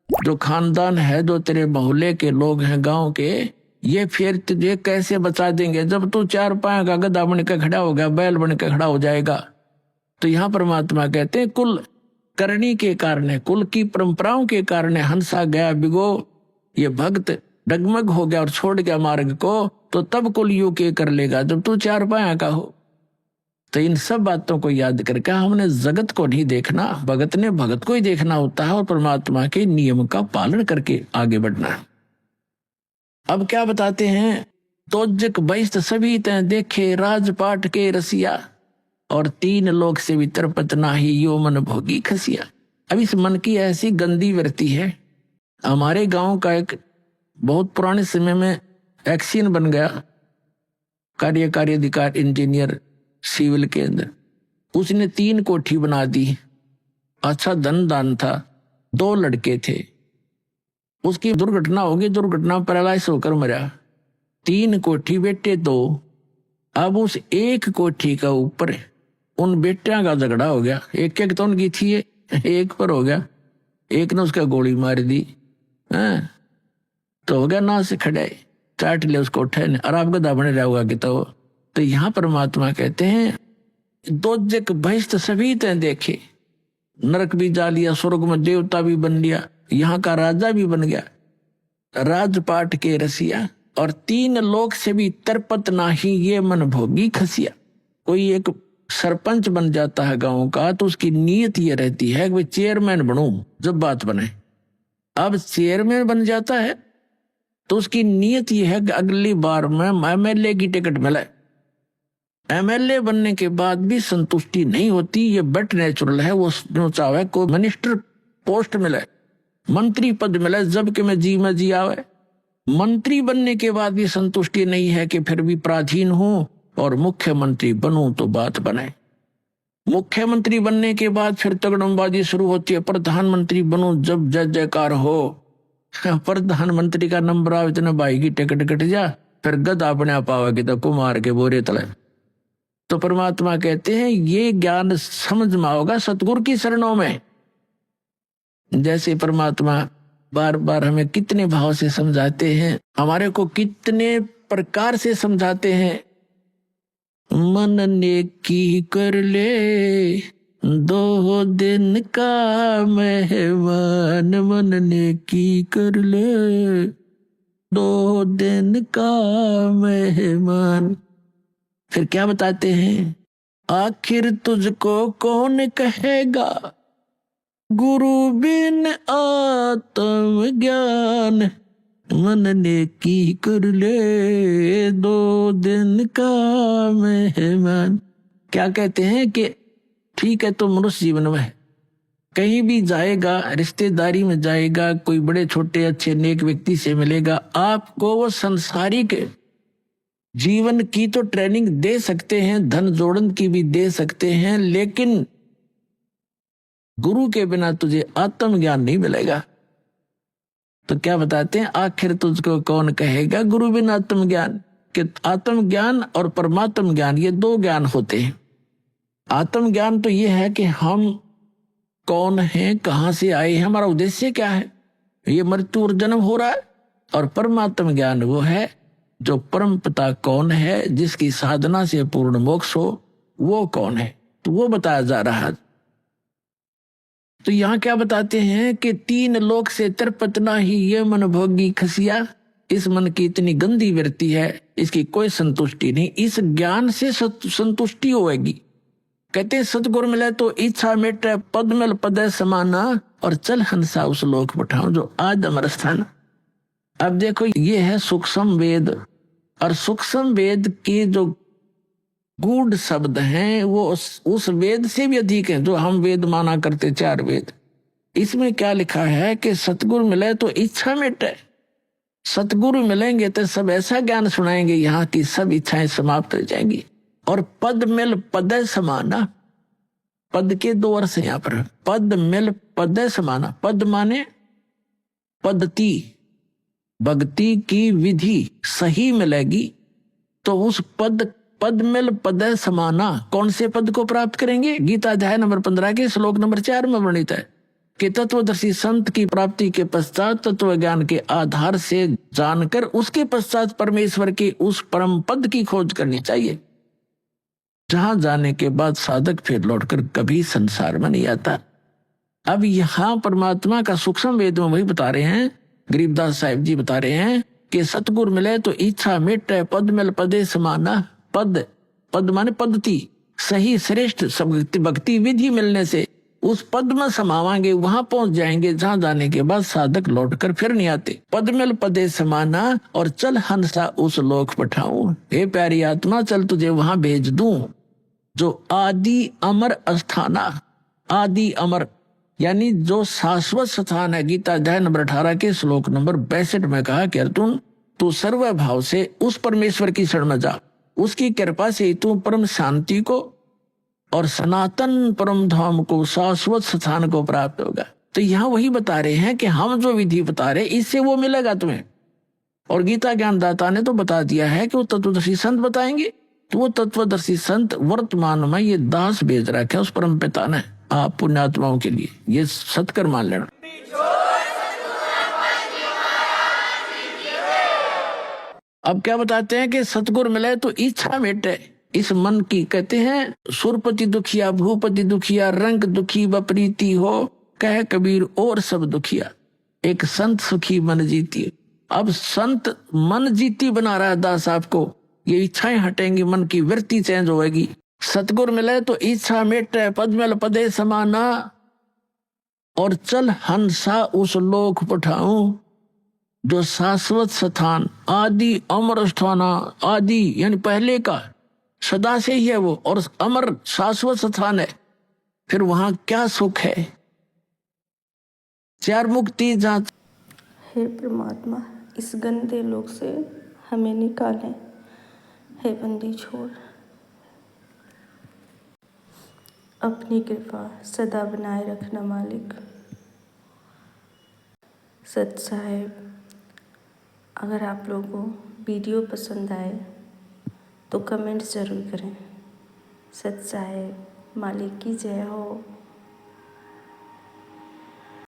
जो खानदान है, जो तेरे मोहल्ले के लोग हैं, गांव के, ये फिर तुझे कैसे बचा देंगे जब तू चार पांव का गधा बन के खड़ा हो गया, बैल बन के खड़ा हो जाएगा। तो यहाँ परमात्मा कहते हैं कुल करनी के कारण, कुल की परंपराओं के कारण हंसा गया बिगो, ये भक्त डगमग हो गया और छोड़ गया मार्ग को, तो तब कुल यू के कर लेगा जब तू चार पांव का हो। तो इन सब बातों को याद करके हमने जगत को नहीं देखना, भगत ने भगत को ही देखना होता है और परमात्मा के नियम का पालन करके आगे बढ़ना है। अब क्या बताते हैं, तोजक बहिष्ठ सभी तय देखे राजपाट के रसिया, और तीन लोक से भी तरपत नाही यो मन भोगी खसिया। अब इस मन की ऐसी गंदी वृत्ति है। हमारे गांव का एक बहुत पुराने समय में एक्सीन बन गया, कार्यकारी अधिकारी इंजीनियर सिविल के अंदर, उसने 3 कोठी बना दी। अच्छा धन दान था, 2 लड़के थे, उसकी दुर्घटना होगी, दुर्घटना पैरालाइज होकर मरा। 3 कोठी बेटे 2। अब उस एक कोठी का ऊपर उन बेटियां का झगड़ा हो गया, एक एक तो उनकी थी, एक पर हो गया, एक ने उसका गोली मार दी, तो हो गया ना से खड़े, चाट ले उसको उठे ने, और आप गधा बने रहोगा कि तो यहाँ परमात्मा कहते हैं दोजक बहिष्ठ सभी तय देखे, नरक भी जा लिया, स्वर्ग में देवता भी बन लिया, यहाँ का राजा भी बन गया, राजपाट के रसिया, और 3 लोक से भी तरपत नाही ये मन भोगी खसिया। कोई एक सरपंच बन जाता है गांव का, तो उसकी नीयत ये रहती है कि चेयरमैन बनूं जब बात बने। अब चेयरमैन बन जाता है तो उसकी नीयत ये है कि अगली बार में एमएलए की टिकट मिले। एमएलए बनने के बाद भी संतुष्टि नहीं होती, ये बट नेचुरल है। वो जो चाहे को मिनिस्टर पोस्ट मिले, मंत्री पद मिले, जब के में जी आवे। मंत्री बनने के बाद भी संतुष्टि नहीं है कि फिर भी प्राचीन हूं और मुख्यमंत्री बनूं तो बात बने। मुख्यमंत्री बनने के बाद फिर तगड़मबाजी शुरू होती है, प्रधानमंत्री बनूं जब जय जयकार हो। प्रधानमंत्री का नंबर आवे इतने भाई की टिकट कट जा, फिर गधा अपने पावेगी तो कुमार के बोरे तले। तो परमात्मा कहते हैं ये ज्ञान समझ में आओगा सतगुरु की शरणों में। जैसे परमात्मा बार बार हमें कितने भाव से समझाते हैं, हमारे को कितने प्रकार से समझाते हैं। मन ने की कर ले 2 दिन का मेहमान, मन ने की कर ले 2 दिन का मेहमान। फिर क्या बताते हैं, आखिर तुझको कौन कहेगा गुरु बिन आत्म ज्ञान, मन ने की कर ले 2 दिन का मेहमान। क्या कहते हैं कि ठीक है तो मनुष्य जीवन में कहीं भी जाएगा, रिश्तेदारी में जाएगा, कोई बड़े छोटे अच्छे नेक व्यक्ति से मिलेगा, आपको वो सांसारिक जीवन की तो ट्रेनिंग दे सकते हैं, धन जोड़न की भी दे सकते हैं, लेकिन गुरु के बिना तुझे आत्मज्ञान नहीं मिलेगा। तो क्या बताते हैं, आखिर तुझको कौन कहेगा गुरु बिना आत्मज्ञान। कि आत्मज्ञान और परमात्म ज्ञान ये 2 ज्ञान होते हैं। आत्मज्ञान तो ये है कि हम कौन हैं, कहां से आए हैं, हमारा उद्देश्य क्या है, ये मृत्यु और जन्म हो रहा है। और परमात्म ज्ञान वो है जो परम पिता कौन है, जिसकी साधना से पूर्ण मोक्ष हो, वो कौन है, तो वो बताया जा रहा है। तो यहाँ क्या बताते हैं कि 3 लोक से तरपत नाही ये मन भोगी खसिया। इस मन की इतनी गंदी वृत्ति है, इसकी कोई संतुष्टि नहीं, इस ज्ञान से संतुष्टि होगी। कहते सतगुरु मिले तो इच्छा मिटे, पद मिल पदे समाना, और चल हंसा उस लोक पठाऊं जो आज अमर स्थान। अब देखो ये है सूक्ष्म वेद, और सूक्ष्म वेद के जो गूढ़ शब्द हैं वो उस वेद से भी अधिक है जो हम वेद माना करते 4 वेद। इसमें क्या लिखा है कि सतगुरु मिले तो इच्छा मिटे। सतगुरु मिलेंगे तो सब ऐसा ज्ञान सुनाएंगे यहाँ की सब इच्छाएं समाप्त हो जाएंगी। और पद मिल पदे समाना, पद के 2 अर्थ हैं यहाँ पर, पद मिल पदे समाना। पद माने पद्धति, भक्ति की विधि सही मिलेगी तो उस पद मिल पदे समाना। कौन से पद को प्राप्त करेंगे, गीता अध्याय नंबर 15 के श्लोक नंबर 4 में वर्णित है। कि तत्वदर्शी संत की प्राप्ति के पश्चात तत्व ज्ञान के आधार से जानकर उसके पश्चात परमेश्वर के उस परम पद की खोज करनी चाहिए, जहां जाने के बाद साधक फिर लौटकर कभी संसार में नहीं आता। अब यहां परमात्मा का सूक्ष्म वेद में वही बता रहे हैं, गरीबदास साहिब जी बता रहे हैं कि सतगुरु मिले तो इच्छा मिटे, पद मिल पदे समाना। पद, पद माने पद्धति, सही श्रेष्ठ भक्ति विधि मिलने से उस पद में समावांगे, वहां पहुंच जाएंगे जहां जाने के बाद साधक लौटकर फिर नहीं आते। पद मिल पदे समाना और चल हंसा उस लोक पठाऊं। हे प्यारी आत्मा, चल तुझे वहां भेज दूं जो आदि अमर अस्थाना, आदि अमर यानी जो शाश्वत स्थान है। गीता अध्याय नंबर 18 के श्लोक नंबर 62 में कहा कि अर्जुन, तू सर्व भाव से उस परमेश्वर की शरण में जा, उसकी कृपा से तू परम शांति को और सनातन परम धाम को, शाश्वत स्थान को प्राप्त होगा। तो यहाँ वही बता रहे हैं कि हम जो विधि बता रहे इससे वो मिलेगा तुम्हें। और गीता ज्ञानदाता ने तो बता दिया है कि वो तत्वदर्शी संत बताएंगे। तो वो तत्वदर्शी संत वर्तमान में ये दास भेज रखा है उस परम पिता ने आप पुण्यात्माओं के लिए। ये सत्कर मान लेना। अब क्या बताते हैं कि सतगुरु मिले तो इच्छा मिटे इस मन की। कहते हैं सुरपति दुखिया, भूपति दुखिया, रंग दुखी वप्रीति हो, कह कबीर और सब दुखिया, एक संत सुखी मन जीती। अब संत मन जीती बना रहा है दास आपको। ये इच्छाएं हटेंगी, मन की वृत्ति चेंज होगी। सतगुरु मिले तो इच्छा मिटे, पद मिल पदे समाना और चल हंसा उस लोक पठाऊं जो शाश्वत स्थान, आदि अमर स्थाना। आदि यानी पहले का, सदा से ही है वो, और अमर शाश्वत स्थान है। फिर वहां क्या सुख है, चार मुक्ति जहां। हे परमात्मा, इस गंदे लोक से हमें निकालें। हे बंदी छोड़, अपनी कृपा सदा बनाए रखना मालिक। सत साहेब, अगर आप लोगों को वीडियो पसंद आए तो कमेंट ज़रूर करें। सत साहेब मालिक की जय हो।